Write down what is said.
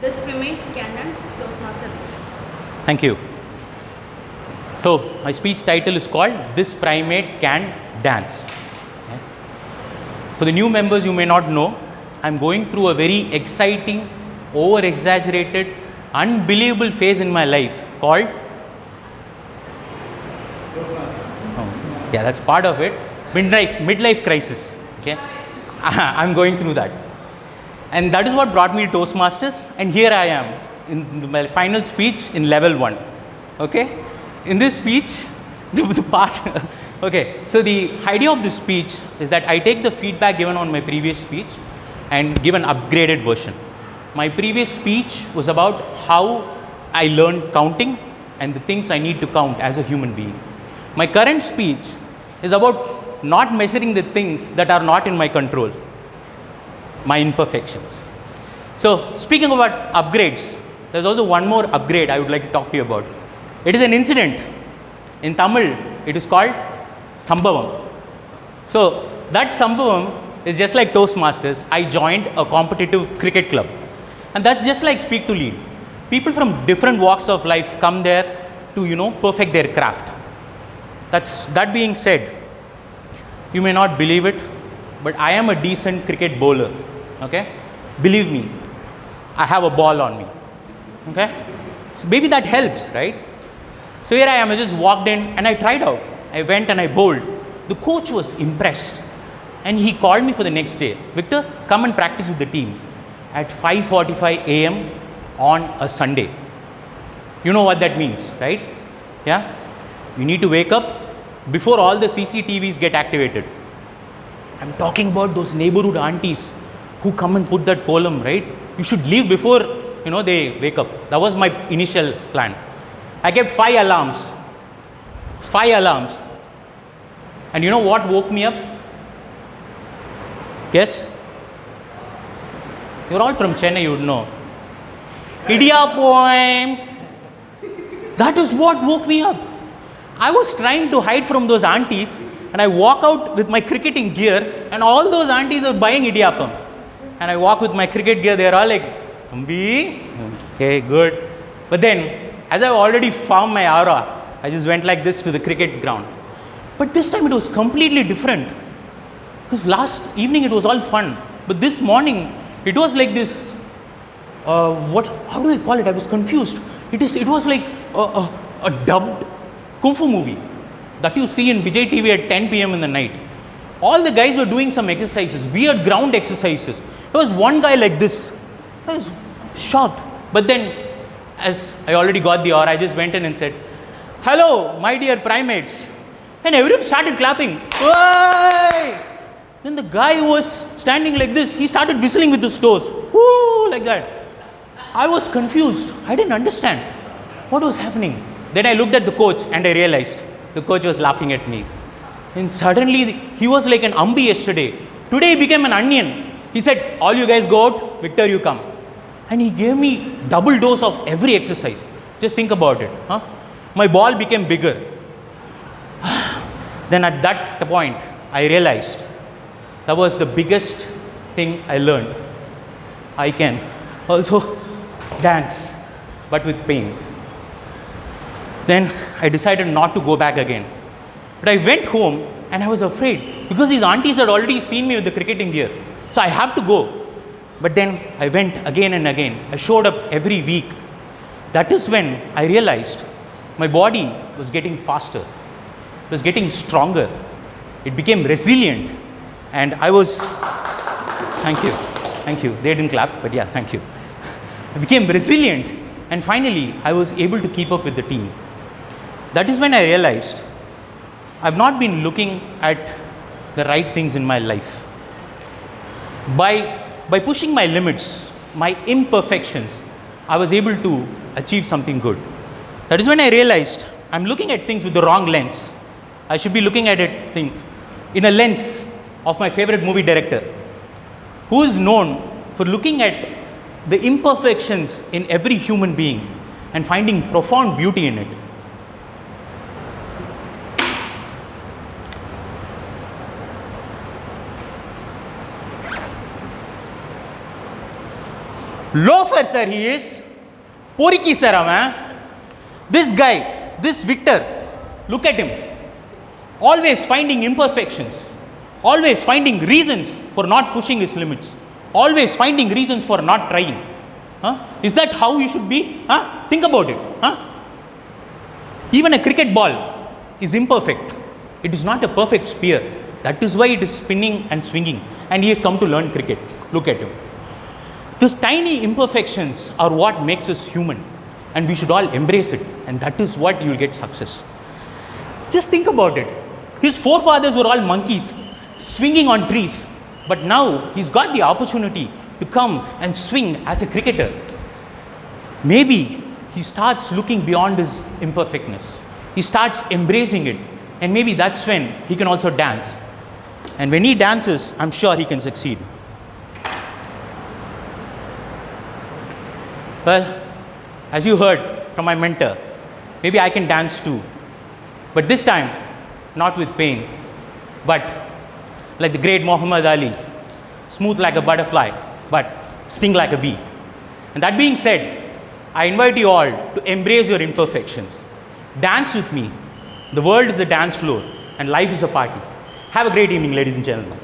This Primate Can Dance, Toastmasters Level. Thank you. So, my speech title is called This Primate Can Dance. Okay. For the new members, you may not know, I'm going through a very exciting, over-exaggerated, unbelievable phase in my life called yeah, that's part of it. Midlife crisis. Okay, I'm going through that, and that is what brought me to Toastmasters. And here I am in my final speech in level 1. Okay, in this speech, the part. Okay, so the idea of this speech is that I take the feedback given on my previous speech and give an upgraded version. My previous speech was about how I learned counting and the things I need to count as a human being. My current speech is about not measuring the things that are not in my control, my imperfections. So, speaking about upgrades, there's also one more upgrade I would like to talk to you about. It is an incident. In Tamil, it is called Sambhavam. So, that Sambhavam is just like Toastmasters. I joined a competitive cricket club. And that's just like Speak to Lead. People from different walks of life come there to, perfect their craft. That being said, you may not believe it, but I am a decent cricket bowler. Okay? Believe me, I have a ball on me. Okay? So maybe that helps, right? So here I am, I just walked in and I tried out. I went and I bowled. The coach was impressed and he called me for the next day. Victor, come and practice with the team at 5:45 a.m. on a Sunday. You know what that means, right? Yeah? You need to wake up before all the CCTVs get activated. I'm talking about those neighborhood aunties who come and put that column, right? You should leave before, they wake up. That was my initial plan. I kept 5 alarms. 5 alarms. And you know what woke me up? Yes? You're all from Chennai, you would know. Idiyappam. That is what woke me up. I was trying to hide from those aunties and I walk out with my cricketing gear and all those aunties are buying idiyappam. And I walk with my cricket gear, they're all like, Tambi, okay, good. But then, as I already found my aura, I just went like this to the cricket ground. But this time it was completely different. Because last evening it was all fun. But this morning, it was like this, how do I call it? I was confused. It was like a dubbed Kung Fu movie that you see in Vijay TV at 10 p.m. in the night. All the guys were doing some exercises, weird ground exercises. There was one guy like this. I was shocked. But then, as I already got the aura, I just went in and said, "Hello, my dear primates." And everyone started clapping. Why? Then the guy who was standing like this, he started whistling with his toes. Woo, like that. I was confused. I didn't understand what was happening. Then I looked at the coach and I realized the coach was laughing at me. And suddenly he was like an Ambi yesterday. Today he became an onion. He said, "All you guys go out, Victor, you come." And he gave me double dose of every exercise. Just think about it. Huh? My ball became bigger. Then at that point, I realized that was the biggest thing I learned. I can also dance, but with pain. Then I decided not to go back again. But I went home and I was afraid because these aunties had already seen me with the cricketing gear. So I have to go. But then I went again and again. I showed up every week. That is when I realized my body was getting faster. It was getting stronger. It became resilient. And I was, thank you. They didn't clap, but yeah, thank you. I became resilient. And finally, I was able to keep up with the team. That is when I realized I've not been looking at the right things in my life. By pushing my limits, my imperfections, I was able to achieve something good. That is when I realized I'm looking at things with the wrong lens. I should be looking at things in a lens of my favorite movie director, who is known for looking at the imperfections in every human being and finding profound beauty in it. Loafer, sir, he is. Poriki, sir, avan. This guy, this Victor, look at him. Always finding imperfections. Always finding reasons for not pushing his limits. Always finding reasons for not trying. Is that how you should be? Think about it. Even a cricket ball is imperfect. It is not a perfect sphere. That is why it is spinning and swinging. And he has come to learn cricket. Look at him. Those tiny imperfections are what makes us human. And we should all embrace it. And that is what you will get success. Just think about it. His forefathers were all monkeys, swinging on trees. But now he's got the opportunity to come and swing as a cricketer. Maybe he starts looking beyond his imperfectness. He starts embracing it. And maybe that's when he can also dance. And when he dances, I'm sure he can succeed. Well, as you heard from my mentor, maybe I can dance too. But this time, not with pain, but like the great Muhammad Ali, smooth like a butterfly, but sting like a bee. And that being said, I invite you all to embrace your imperfections. Dance with me. The world is a dance floor and life is a party. Have a great evening, ladies and gentlemen.